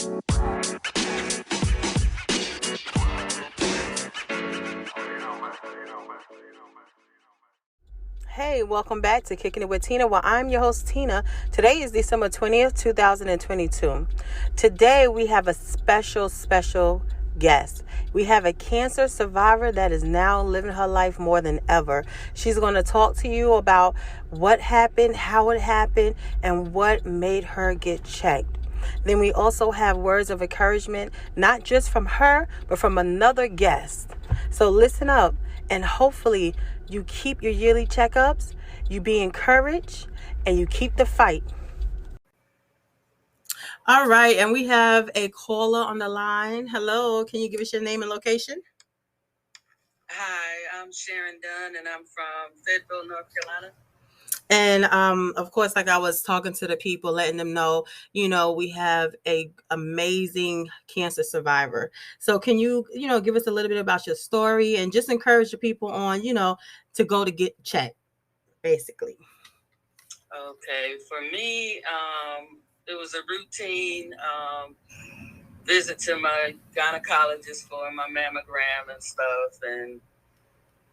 Hey, welcome back to Kicking It with Tina. Well, I'm your host, Tina. Today is December 20th, 2022. Today, we have a special guest. We have a cancer survivor that is now living her life more than ever. She's going to talk to you about what happened, how it happened, and what made her get checked. Then we also have words of encouragement, not just from her, but from another guest. So listen up, and hopefully you keep your yearly checkups, you be encouraged, and you keep the fight. All right, and we have a caller on the line. Hello, can you give us your name and location? Hi, I'm Sharon Dunn, and I'm from Fayetteville, North Carolina. And of course, like I was talking to the people, letting them know, we have a amazing cancer survivor. So can you, give us a little bit about your story and just encourage the people on, to go to get checked, basically. Okay, for me, it was a routine visit to my gynecologist for my mammogram and stuff, and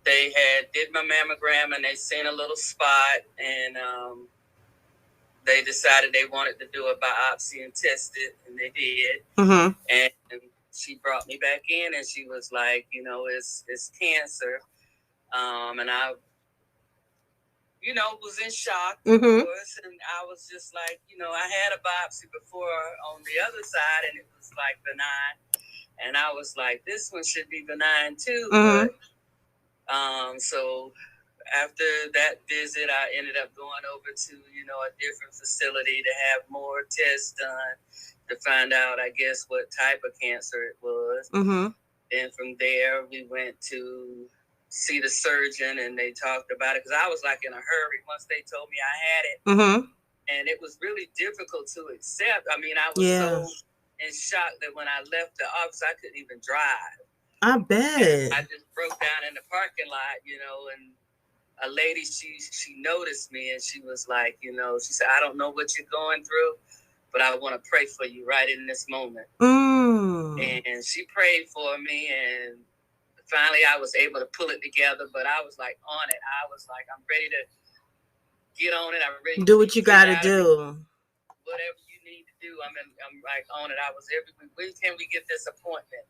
they did my mammogram and they seen a little spot, and they decided they wanted to do a biopsy and test it, and they did. Mm-hmm. And she brought me back in, and she was like, it's cancer, and I was in shock, of course. And I was just like, I had a biopsy before on the other side, and it was like benign. And I was like, this one should be benign too. Mm-hmm. But so after that visit, I ended up going over to, a different facility to have more tests done to find out, I guess, what type of cancer it was. Mm-hmm. Then from there, we went to see the surgeon, and they talked about it because I was like in a hurry once they told me I had it. Mm-hmm. And it was really difficult to accept. I mean, I was so in shock that when I left the office, I couldn't even drive. I bet. And I just broke down in the parking lot, and a lady, she noticed me, and she was like, she said, I don't know what you're going through, but I want to pray for you right in this moment. And she prayed for me, and finally I was able to pull it together, but I was like on it. I was like, I'm ready to get on it. I'm ready to do what you got to do. Whatever you need to do. I'm like on it. I was every week. When can we get this appointment?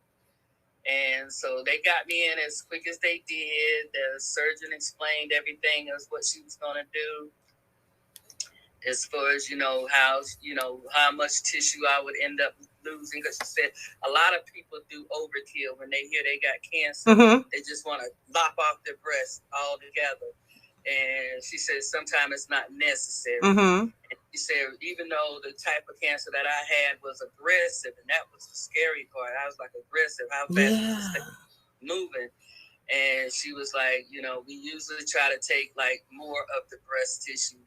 And so they got me in as quick as they did. The surgeon explained everything as what she was going to do, as far as, how much tissue I would end up losing. Because she said a lot of people do overkill when they hear they got cancer. Mm-hmm. They just want to lop off their breast altogether. And she said sometimes it's not necessary. Mm-hmm. And she said even though the type of cancer that I had was aggressive, and that was the scary part. I was like, aggressive, how fast was it moving? And she was like, we usually try to take like more of the breast tissue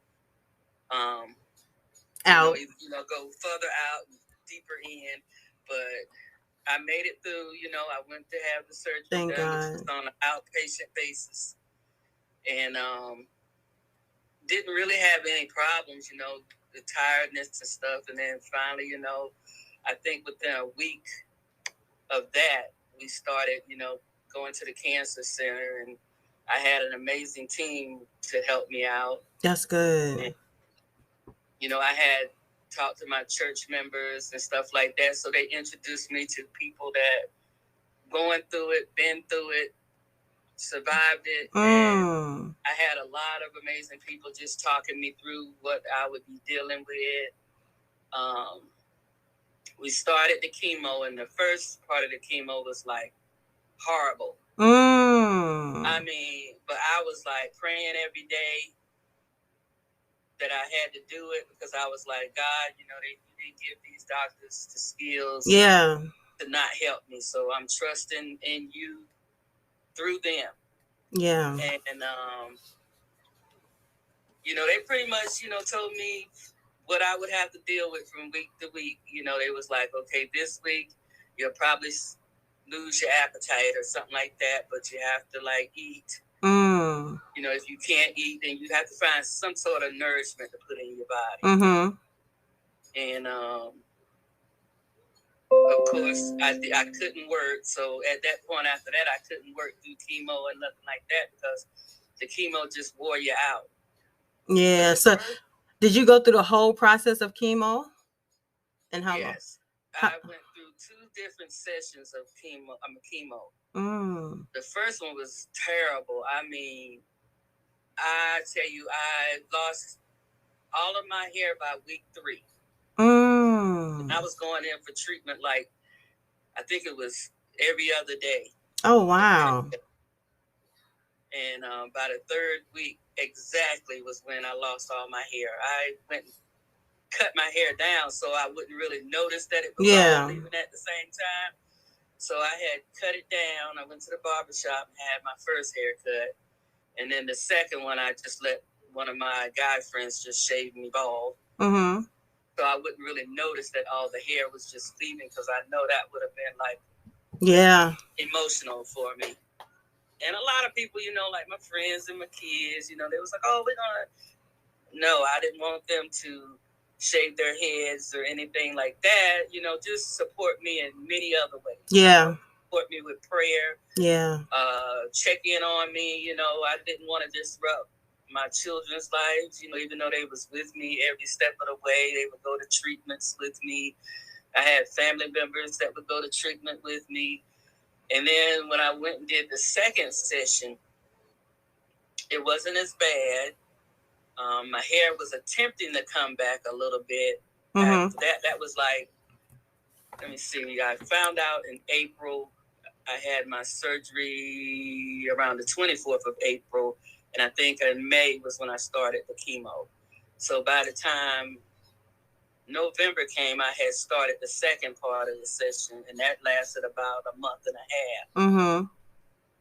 out. Go further out, deeper in. But I made it through. I went to have the surgery Thank done, which was on an outpatient basis. And didn't really have any problems, the tiredness and stuff. And then finally, I think within a week of that, we started, going to the cancer center, and I had an amazing team to help me out. That's good. And, I had talked to my church members and stuff like that. So they introduced me to people that going through it, been through it, survived it. And I had a lot of amazing people just talking me through what I would be dealing with. We started the chemo, and the first part of the chemo was like horrible. I mean, but I was like praying every day that I had to do it, because I was like, God, they didn't give these doctors the skills to not help me. So I'm trusting in you through them. Yeah. And they pretty much, told me what I would have to deal with from week to week. They was like, okay, this week you'll probably lose your appetite or something like that, but you have to like eat. If you can't eat, then you have to find some sort of nourishment to put in your body. Mm-hmm. And course, I couldn't work. So at that point, after that, I couldn't work through chemo and nothing like that because the chemo just wore you out. Yeah. So, did you go through the whole process of chemo? And how long? Yes, I went through 2 different sessions of chemo. The first one was terrible. I mean, I tell you, I lost all of my hair by week 3. And I was going in for treatment like, I think it was every other day. Oh, wow. And by the 3rd week exactly was when I lost all my hair. I went and cut my hair down so I wouldn't really notice that it was all leaving at the same time. So I had cut it down. I went to the barbershop and had my first haircut. And then the second one, I just let one of my guy friends just shave me bald. Mm-hmm. So I wouldn't really notice that all the hair was just leaving because I know that would have been like emotional for me. And a lot of people, like my friends and my kids, they was like, oh, we're going to. No, I didn't want them to shave their heads or anything like that. Just support me in many other ways. Yeah. Support me with prayer. Yeah. Check in on me. I didn't want to disrupt my children's lives, even though they was with me every step of the way. They would go to treatments with me. I had family members that would go to treatment with me. And then when I went and did the second session, it wasn't as bad. My hair was attempting to come back a little bit. Mm-hmm. After that was like, let me see, I found out in April. I had my surgery around the 24th of April. And I think in May was when I started the chemo. So by the time November came, I had started the second part of the session, and that lasted about a month and a half. Mm-hmm.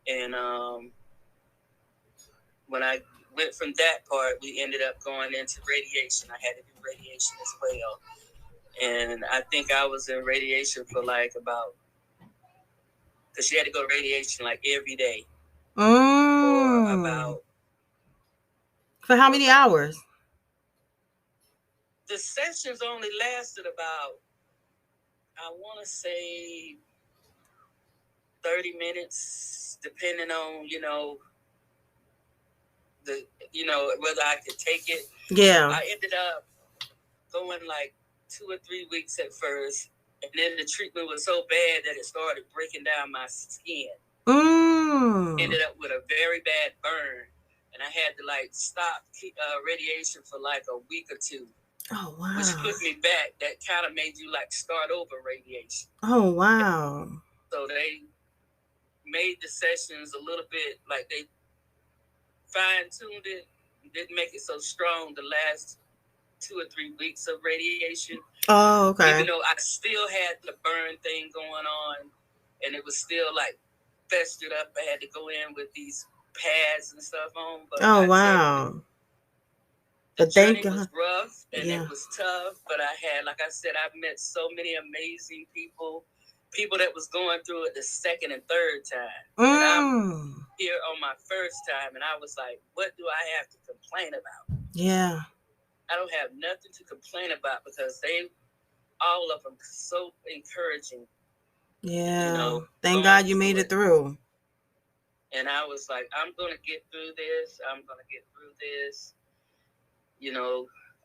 And when I went from that part, we ended up going into radiation. I had to do radiation as well. And I think I was in radiation for like because she had to go to radiation like every day. For how many hours? The sessions only lasted about, I want to say 30 minutes, depending on, whether I could take it. Yeah. I ended up going like 2 or 3 weeks at first. And then the treatment was so bad that it started breaking down my skin. Ended up with a very bad burn. And I had to like stop radiation for like a week or 2. Oh, wow. Which put me back. That kind of made you like start over radiation. Oh, wow. So they made the sessions a little bit like they fine-tuned it. Didn't make it so strong the last 2 or 3 weeks of radiation. Oh, okay. Even though I still had the burn thing going on and it was still like festered up. I had to go in with these pads and stuff on. But oh, wow. The journey was rough and it was tough, but I had, like I said, I've met so many amazing people that was going through it the second and third time. And I'm here on my first time, and I was like, what do I have to complain about? Yeah. I don't have nothing to complain about because all of them, so encouraging. Yeah. Thank God you made it through. And I was like, I'm going to get through this. I'm going to get through this.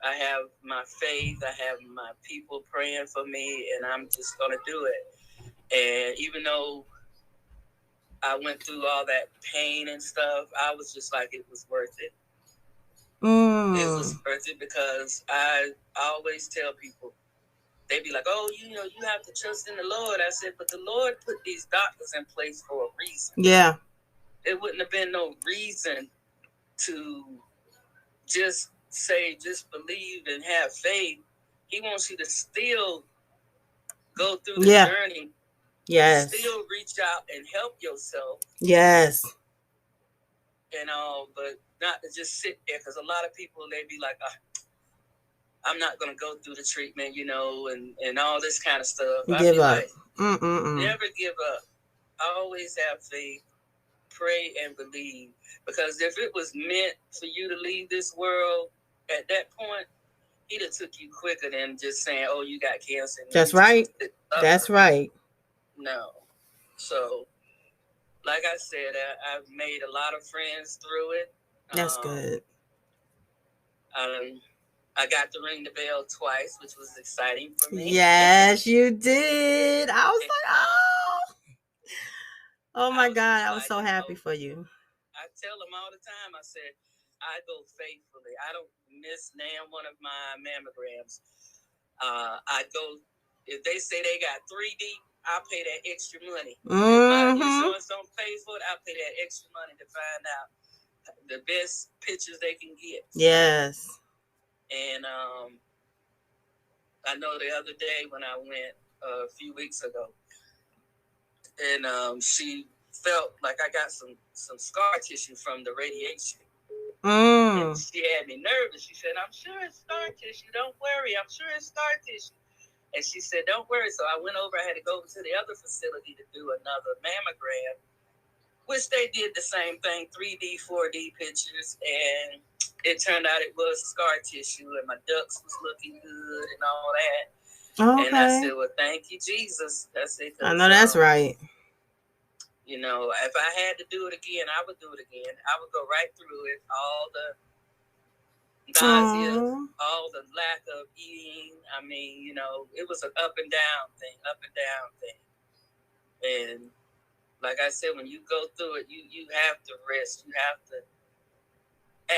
I have my faith. I have my people praying for me, and I'm just going to do it. And even though I went through all that pain and stuff, I was just like, it was worth it. It was worth it because I always tell people, they be like, oh, you have to trust in the Lord. I said, but the Lord put these doctors in place for a reason. Yeah. It wouldn't have been no reason to just believe and have faith. He wants you to still go through the journey. Yes. Still reach out and help yourself. Yes. And but not to just sit there, because a lot of people, they be like, I'm not gonna go through the treatment, and all this kind of stuff. Give up. Like, never give up. Always have faith. Pray and believe, because if it was meant for you to leave this world at that point, he'd have took you quicker than just saying, oh, you got cancer. That's right. That's right. No. So, like I said, I've made a lot of friends through it. That's good. I got to ring the bell twice, which was exciting for me. Yes, you did. I was like, oh my God, I was so happy for you. I tell them all the time, I said, I go faithfully. I don't miss one of my mammograms. I go, if they say they got 3D, I pay that extra money. If my insurance don't pay for it, I pay that extra money to find out the best pictures they can get. Yes. And I know the other day when I went a few weeks ago, and she felt like I got some scar tissue from the radiation. And she had me nervous. She said, I'm sure it's scar tissue. Don't worry. I'm sure it's scar tissue. And she said, don't worry. So I went over. I had to go to the other facility to do another mammogram, which they did the same thing, 3D, 4D pictures. And it turned out it was scar tissue, and my ducts was looking good and all that. Okay. And I said, well, thank you, Jesus. That's it. I know that's right. You know, if I had to do it again, I would do it again. I would go right through it, all the nausea, all the lack of eating. I mean, you know, it was an up and down thing. And like I said, when you go through it, you have to rest. You have to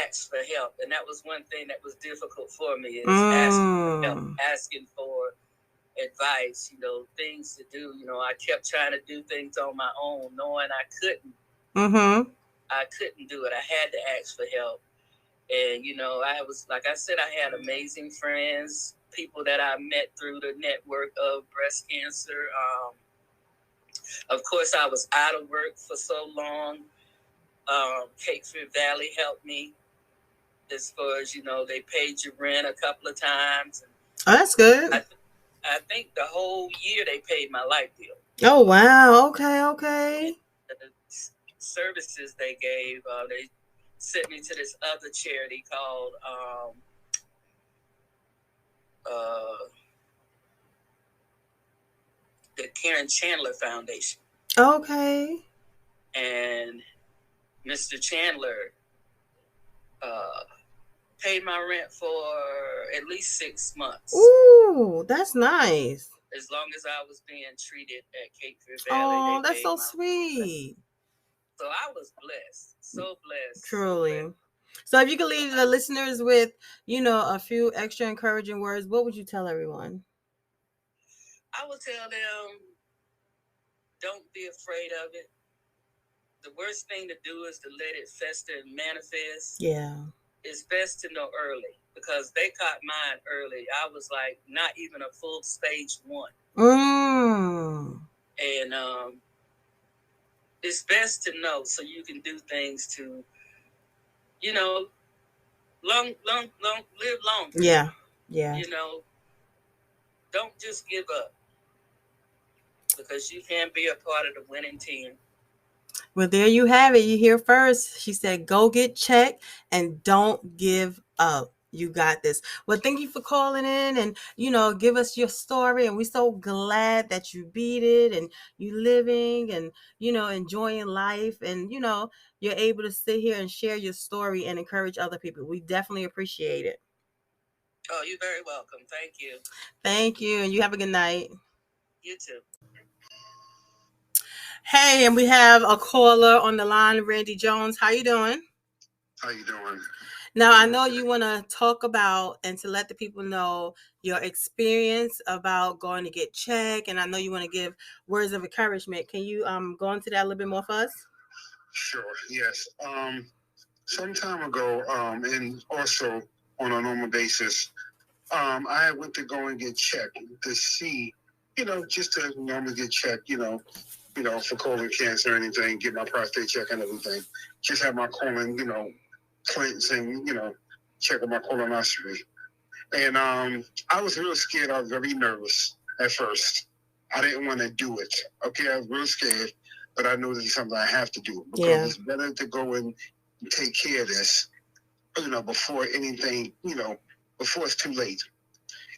ask for help. And that was one thing that was difficult for me, is asking for help, asking for advice, you know, things to do. You know, I kept trying to do things on my own, knowing I couldn't. I couldn't do it. I had to ask for help. And, you know, I was, like I said, I had amazing friends, people that I met through the network of breast cancer. Of course, I was out of work for so long. Kickinitwithtina Valley helped me as far as, you know, they paid your rent a couple of times. Oh, that's good. I think the whole year they paid my light bill. Oh, wow. Okay. And the services they gave, they sent me to this other charity called the Karen Chandler Foundation. Okay. And Mr. Chandler paid my rent for at least 6 months. Ooh, that's nice. As long as I was being treated at Kickinitwithtina Valley. Oh, that's so sweet. So I was blessed. So blessed. Truly. So, so if you could leave the listeners with, you know, a few extra encouraging words, what would you tell everyone? I would tell them, don't be afraid of it. The worst thing to do is to let it fester and manifest. Yeah. It's best to know early, because they caught mine early. I was like not even a full stage 1. And it's best to know so you can do things to, you know, live longer. Yeah. You know, don't just give up, because you can be a part of the winning team. Well, there you have it. You hear first. She said, go get checked and don't give up. You got this. Well, thank you for calling in and, you know, give us your story. And we're so glad that you beat it and you living and, you know, enjoying life. And, you know, you're able to sit here and share your story and encourage other people. We definitely appreciate it. Oh, you're very welcome. Thank you. Thank you. And you have a good night. You too. Hey, and we have a caller on the line, Randy Jones. How you doing? How you doing? Now, I know you want to talk about and to let the people know your experience about going to get checked, and I know you want to give words of encouragement. Can you go into that a little bit more for us? Sure, yes. Some time ago, and also on a normal basis, I went to go and get checked to see, you know, just to normally get checked, you know, for colon cancer or anything, get my prostate check and everything. Just have my colon, you know, cleanse and, you know, check on my colonoscopy. And I was real scared. I was very nervous at first. I didn't want to do it. Okay, I was real scared, but I knew this is something I have to do, because it's better to go and take care of this, you know, before anything, you know, before it's too late.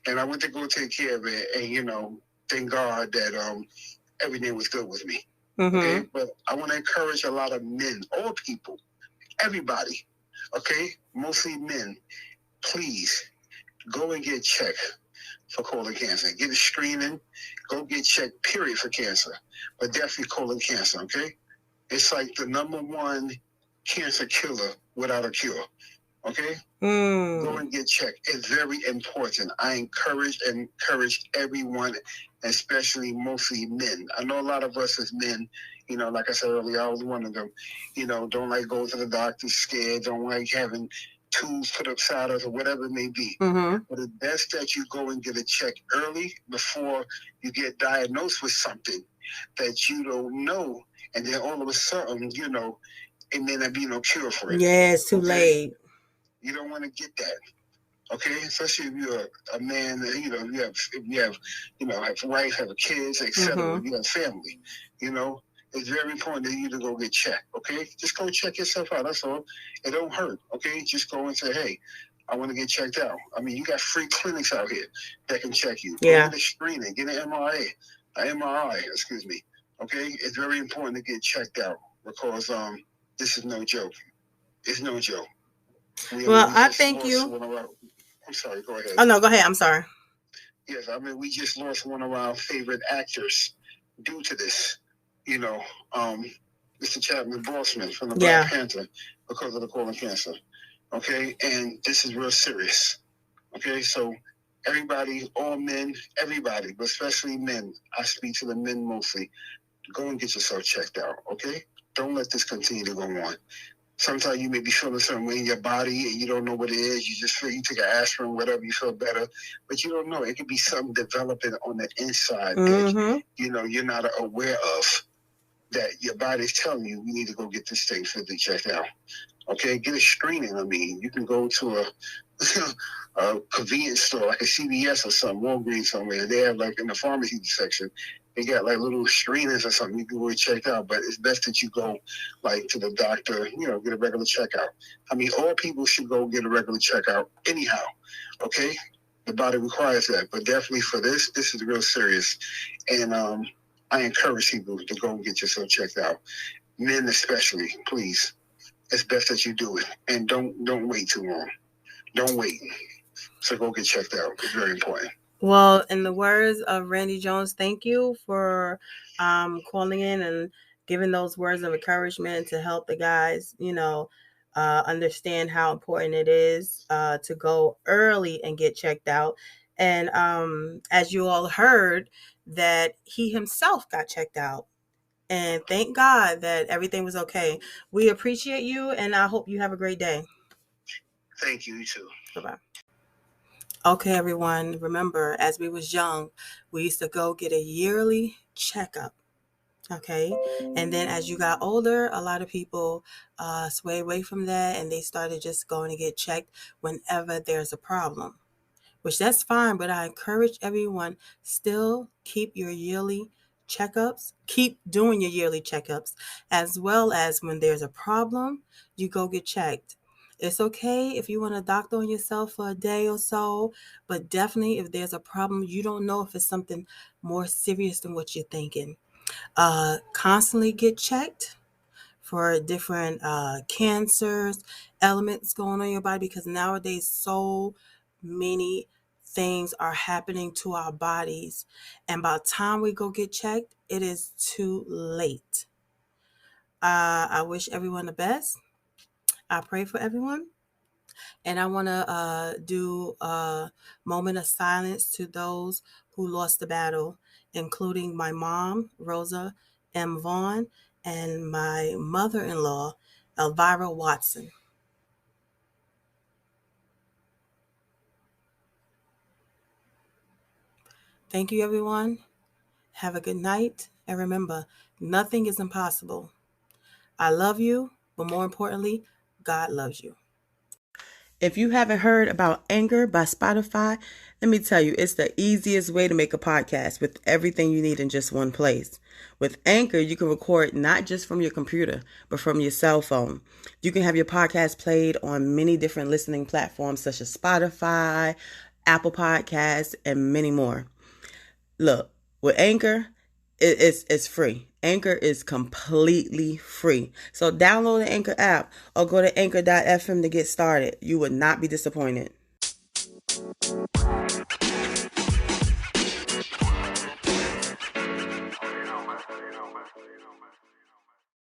And I went to go take care of it, and, you know, thank God that everything was good with me. Okay, but I want to encourage a lot of men, all people, everybody. Okay, mostly men. Please go and get checked for colon cancer. Get a screening. Go get checked. Period for cancer, but definitely colon cancer. Okay, it's like the number one cancer killer without a cure. Okay? Go and get checked. It's very important. I encourage everyone, especially mostly men. I know a lot of us as men, like I said earlier, I was one of them, don't like going to the doctor scared, don't like having tools put upside us or whatever it may be. But it's best that you go and get a check early before you get diagnosed with something that you don't know. And then all of a sudden, it may not be no cure for it. Yeah, it's too late. You don't want to get that, okay? Especially if you're a man, if you have a wife, have kids, etc. You have family, it's very important that you to go get checked, okay? Just go check yourself out. That's all. It don't hurt, okay? Just go and say, hey, I want to get checked out. I mean, you got free clinics out here that can check you. Yeah. Go get a screening, get an MRI, excuse me. Okay, it's very important to get checked out because this is no joke. It's no joke. Well, I thank you. I'm sorry, go ahead. Oh, no, go ahead. I'm sorry. Yes, I mean, we just lost one of our favorite actors due to this, Mr. Chadwick Boseman from the Black Panther because of the colon cancer. Okay, and this is real serious. Okay, so everybody, all men, everybody, but especially men, I speak to the men mostly, go and get yourself checked out, okay? Don't let this continue to go on. Sometimes you may be feeling something in your body and you don't know what it is. You just feel you take an aspirin, whatever, you feel better, but you don't know. It could be something developing on the inside that you're not aware of. That your body's telling you need to go get this thing physically checked out. Okay, get a screening. I mean, you can go to a convenience store like a CVS or something, Walgreens somewhere. They have like in the pharmacy section. They got like little screenings or something you can go check out, but it's best that you go like to the doctor, get a regular checkout. I mean, all people should go get a regular checkout anyhow, okay? The body requires that, but definitely for this is real serious. And I encourage people to go and get yourself checked out. Men especially, please. It's best that you do it. And don't wait too long. Don't wait. So go get checked out. It's very important. Well, in the words of Randy Jones, thank you for calling in and giving those words of encouragement to help the guys, understand how important it is to go early and get checked out. And as you all heard, that he himself got checked out. And thank God that everything was okay. We appreciate you, and I hope you have a great day. Thank you, you too. Bye-bye. Okay, everyone, remember, as we was young, we used to go get a yearly checkup. Okay, and then as you got older, a lot of people sway away from that, and they started just going to get checked whenever there's a problem, which that's fine, but I encourage everyone, still keep your yearly checkups, keep doing your yearly checkups, as well as when there's a problem, you go get checked. It's okay if you want to doctor on yourself for a day or so, but definitely if there's a problem, you don't know if it's something more serious than what you're thinking. Constantly get checked for different cancers, elements going on in your body, because nowadays so many things are happening to our bodies, and by the time we go get checked, it is too late. I wish everyone the best. I pray for everyone, and I want to do a moment of silence to those who lost the battle, including my mom, Rosa M. Vaughn, and my mother-in-law, Elvira Watson. Thank you, everyone. Have a good night. And remember, nothing is impossible. I love you, but more importantly, God loves you. If you haven't heard about Anchor by Spotify, let me tell you, it's the easiest way to make a podcast with everything you need in just one place. With Anchor, you can record not just from your computer, but from your cell phone. You can have your podcast played on many different listening platforms such as Spotify, Apple Podcasts, and many more. Look, With Anchor, it's free. Anchor is completely free. So download the Anchor app or go to anchor.fm to get started. You would not be disappointed.